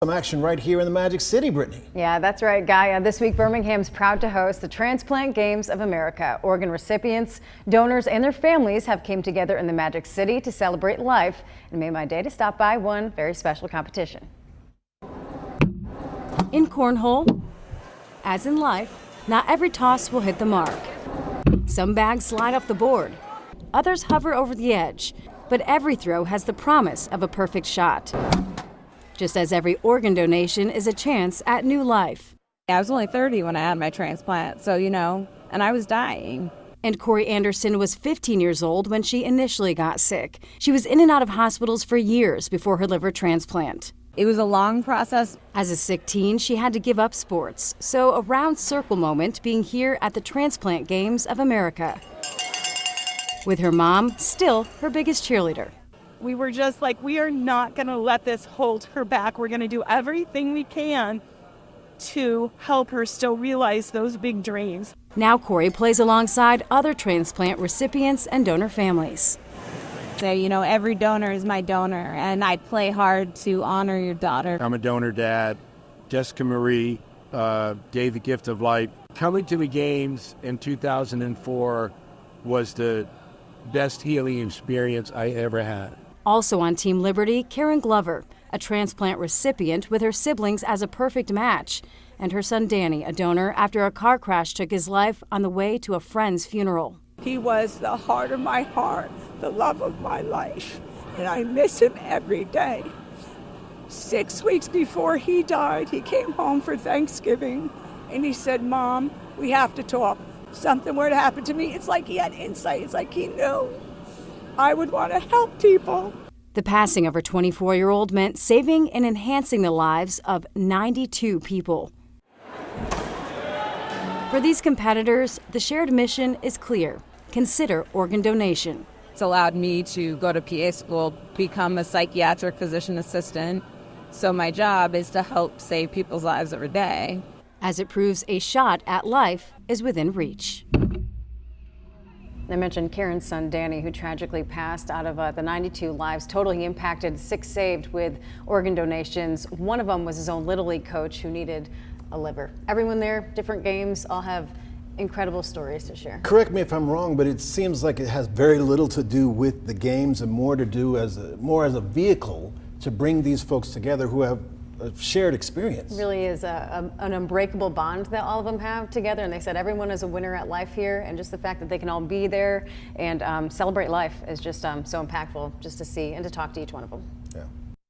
Some action right here in the Magic City, Brittany. Yeah, that's right, Gaia. This week, Birmingham's proud to host the Transplant Games of America. Organ recipients, donors, and their families have came together in the Magic City to celebrate life and made my day to stop by one very special competition. In cornhole, as in life, not every toss will hit the mark. Some bags slide off the board, others hover over the edge, but every throw has the promise of a perfect shot. Just as every organ donation is a chance at new life. I was only 30 when I had my transplant, so and I was dying. And Corey Anderson was 15 years old when she initially got sick. She was in and out of hospitals for years before her liver transplant. It was a long process. As a sick teen, she had to give up sports, so a round circle moment being here at the Transplant Games of America. With her mom still her biggest cheerleader. We were just like, we are not going to let this hold her back. We're going to do everything we can to help her still realize those big dreams. Now Corey plays alongside other transplant recipients and donor families. So, every donor is my donor, and I play hard to honor your daughter. I'm a donor dad. Jessica Marie gave the gift of life. Coming to the games in 2004 was the best healing experience I ever had. Also on Team Liberty, Karen Glover, a transplant recipient with her siblings as a perfect match, and her son Danny, a donor after a car crash took his life on the way to a friend's funeral. He was the heart of my heart, the love of my life, and I miss him every day. 6 weeks before he died, he came home for Thanksgiving, and he said, "Mom, we have to talk. Something were to happen to me." It's like he had insight. It's like he knew I would want to help people. The passing of her 24-year-old meant saving and enhancing the lives of 92 people. For these competitors, the shared mission is clear. Consider organ donation. It's allowed me to go to PA school, become a psychiatric physician assistant. So my job is to help save people's lives every day. As it proves a shot at life is within reach. I mentioned Karen's son, Danny, who tragically passed. Out of the 92 lives total he impacted, 6 saved with organ donations. One of them was his own Little League coach who needed a liver. Everyone there, different games, all have incredible stories to share. Correct me if I'm wrong, but it seems like it has very little to do with the games and more to do as a vehicle to bring these folks together who have a shared experience. It really is an unbreakable bond that all of them have together, and they said everyone is a winner at life here, and just the fact that they can all be there and celebrate life is just so impactful just to see and to talk to each one of them.